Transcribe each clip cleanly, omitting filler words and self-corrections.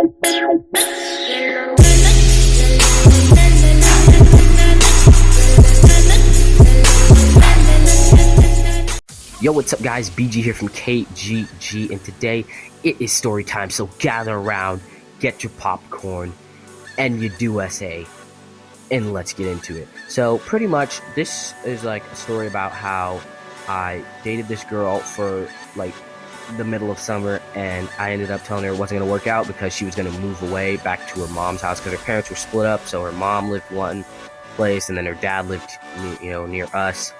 Yo, what's up guys, BG here from KGG, and today it is story time, so gather around, get your popcorn, and your USA, and let's get into it. So pretty much, this is like a story about how I dated this girl for like the middle of summer, and I ended up telling her it wasn't going to work out because she was going to move away back to her mom's house because her parents were split up, so her mom lived one place, and then her dad lived, near us.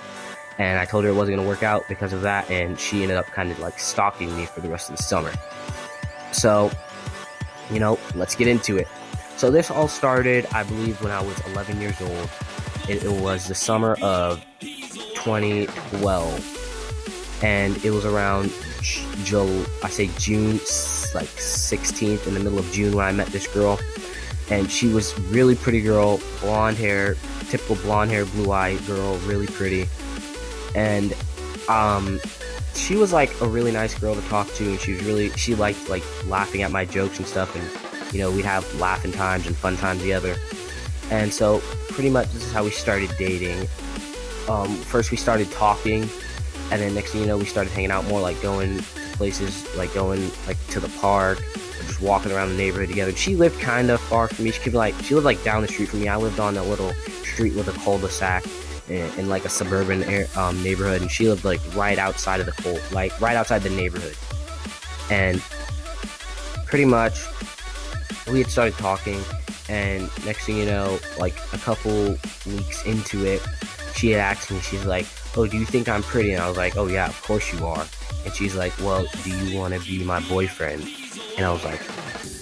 And I told her it wasn't going to work out because of that, and she ended up kind of like stalking me for the rest of the summer. So, let's get into it. So this all started, I believe, when I was 11 years old. It was the summer of 2012, and it was around June, like 16th, in the middle of June, when I met this girl. And she was really pretty girl, blonde hair, typical blonde hair, blue-eyed girl, really pretty. And she was like a really nice girl to talk to, and she liked like laughing at my jokes and stuff, and we'd have laughing times and fun times together. And so pretty much this is how we started dating. First we started talking, and then next thing you know, we started hanging out more, like going to places, like going like to the park, or just walking around the neighborhood together. She lived kind of far from me. She lived like down the street from me. I lived on a little street with a cul-de-sac in like a suburban neighborhood, and she lived like right outside of right outside the neighborhood. And pretty much we had started talking, and next thing you know, like a couple weeks into it, she had asked me, she's like, "Oh, do you think I'm pretty?" And I was like, "Oh yeah, of course you are." And she's like, "Well, do you want to be my boyfriend?" And I was like,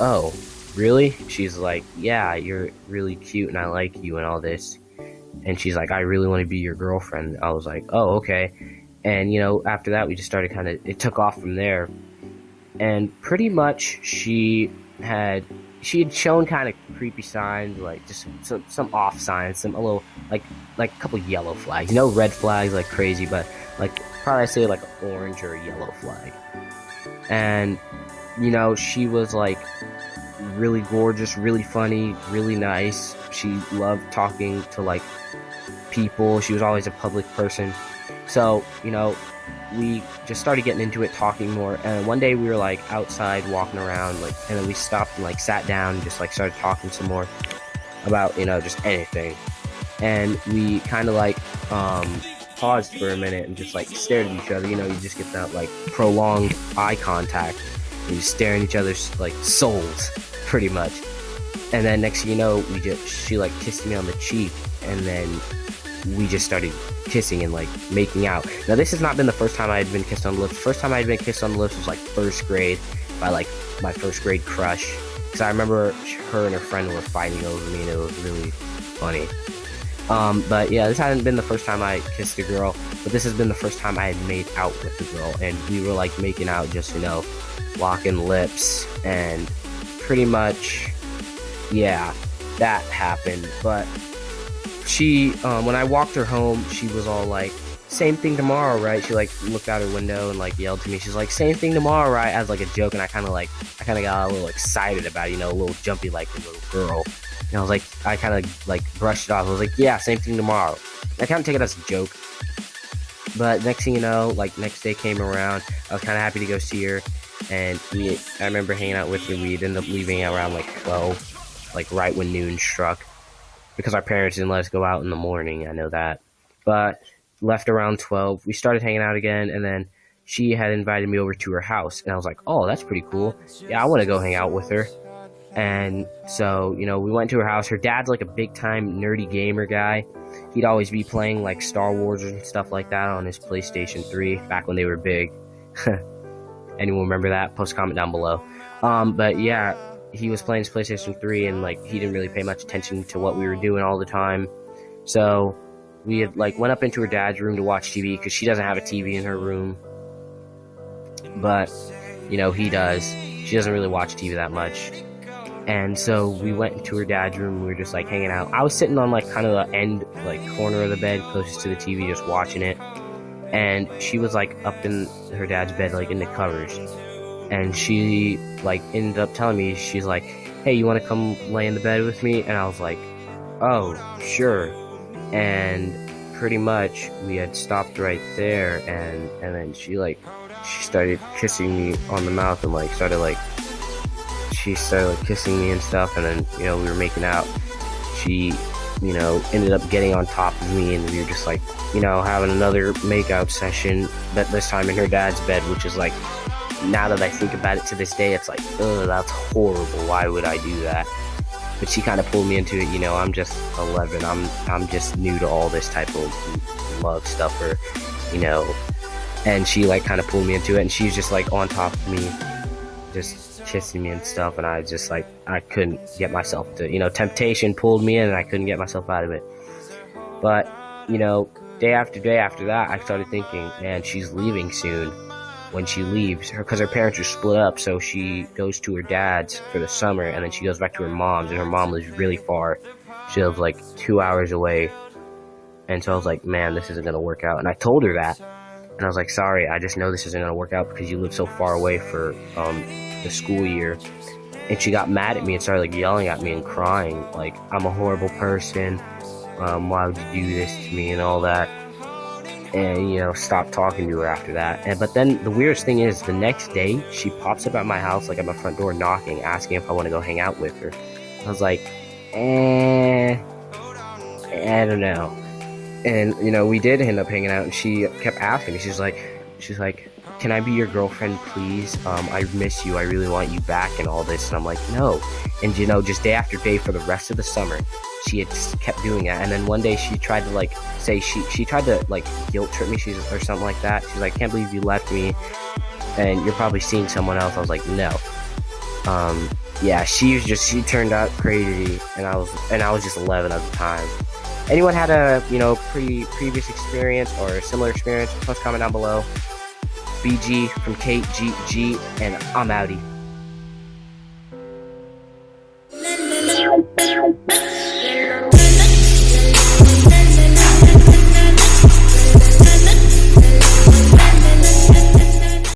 "Oh, really?" She's like, "Yeah, you're really cute and I like you and all this." And she's like, "I really want to be your girlfriend." I was like, "Oh, okay." And, after that, we just started it took off from there. And pretty much she had shown kind of creepy signs, like just some off signs, a couple yellow flags. Red flags like crazy, but like probably I'd say like an orange or a yellow flag. And, she was like really gorgeous, really funny, really nice. She loved talking to like people. She was always a public person. So, we just started getting into it, talking more. And one day we were like outside walking around, and then we stopped and like sat down and just like started talking some more about, just anything. And we kind of like paused for a minute and just like stared at each other. You just get that like prolonged eye contact, and you stare at each other's like souls, pretty much. And then next thing you know, she like kissed me on the cheek, and then we just started kissing and like making out. Now this has not been the first time I had been kissed on the lips. The first time I had been kissed on the lips was like first grade by like my first grade crush, because I remember her and her friend were fighting over me, and it was really funny. But yeah, this hadn't been the first time I kissed a girl, but this has been the first time I had made out with a girl, and we were like making out, just locking lips, and pretty much, yeah, that happened. But she, when I walked her home, she was all like, "Same thing tomorrow, right?" She like looked out her window and like yelled to me. She's like, "Same thing tomorrow, right?" As like a joke, and I kind of got a little excited about it, a little jumpy like a little girl. And I was like, I kind of like brushed it off. I was like, "Yeah, same thing tomorrow." I kind of take it as a joke. But next thing you know, like next day came around, I was kind of happy to go see her, and I remember hanging out with her. We'd end up leaving around like 12, like right when noon struck, because our parents didn't let us go out in the morning. I know that. But left around 12. We started hanging out again, and then she had invited me over to her house, and I was like, "Oh, that's pretty cool. Yeah, I want to go hang out with her." And so, we went to her house. Her dad's like a big-time nerdy gamer guy. He'd always be playing like Star Wars and stuff like that on his PlayStation 3 back when they were big. Anyone remember that? Post a comment down below. But yeah, he was playing his PlayStation 3, and like he didn't really pay much attention to what we were doing all the time. So we had like went up into her dad's room to watch TV, because she doesn't have a TV in her room, but he does. She doesn't really watch TV that much. And so we went into her dad's room, and we were just like hanging out. I was sitting on like kind of the end, like corner of the bed closest to the TV, just watching it. And she was like up in her dad's bed, like in the covers. and she like ended up telling me, she's like, hey, you want to come lay in the bed with me? And I was like, oh, sure. And pretty much we had stopped right there, and then she started kissing me on the mouth, and like she started like kissing me and stuff, and then we were making out. She ended up getting on top of me, and we were just like having another makeout session, but this time in her dad's bed, which is like, now that I think about it to this day, it's like, ugh, that's horrible. Why would I do that? But she kind of pulled me into it. I'm just 11. I'm just new to all this type of love stuff, or and she like kind of pulled me into it, and she's just like on top of me, just kissing me and stuff, and I just like, I couldn't get myself to, temptation pulled me in, and I couldn't get myself out of it. But day after day after that, I started thinking, man, she's leaving soon. When she leaves, because her parents are split up, so she goes to her dad's for the summer, and then she goes back to her mom's, and her mom lives really far. She lives like 2 hours away. And so I was like, man, this isn't gonna work out. And I told her that, and I was like, sorry, I just know this isn't gonna work out because you live so far away for the school year. And she got mad at me and started like yelling at me and crying, like, I'm a horrible person, why would you do this to me and all that. And stopped talking to her after that. But then the weirdest thing is, the next day she pops up at my house, like at my front door, knocking, asking if I want to go hang out with her. I was like, I don't know. And we did end up hanging out, and she kept asking me. She's like, can I be your girlfriend, please? I miss you, I really want you back and all this. And I'm like, no. And just day after day for the rest of the summer, she had just kept doing that. And then one day she tried to like say, she tried to like guilt trip me, or something like that. She's like, can't believe you left me, and you're probably seeing someone else. I was like, no. Yeah, she turned out crazy, and I was just 11 at the time. Anyone had a previous experience or a similar experience? Post comment down below. BG from Kate G, and I'm outie.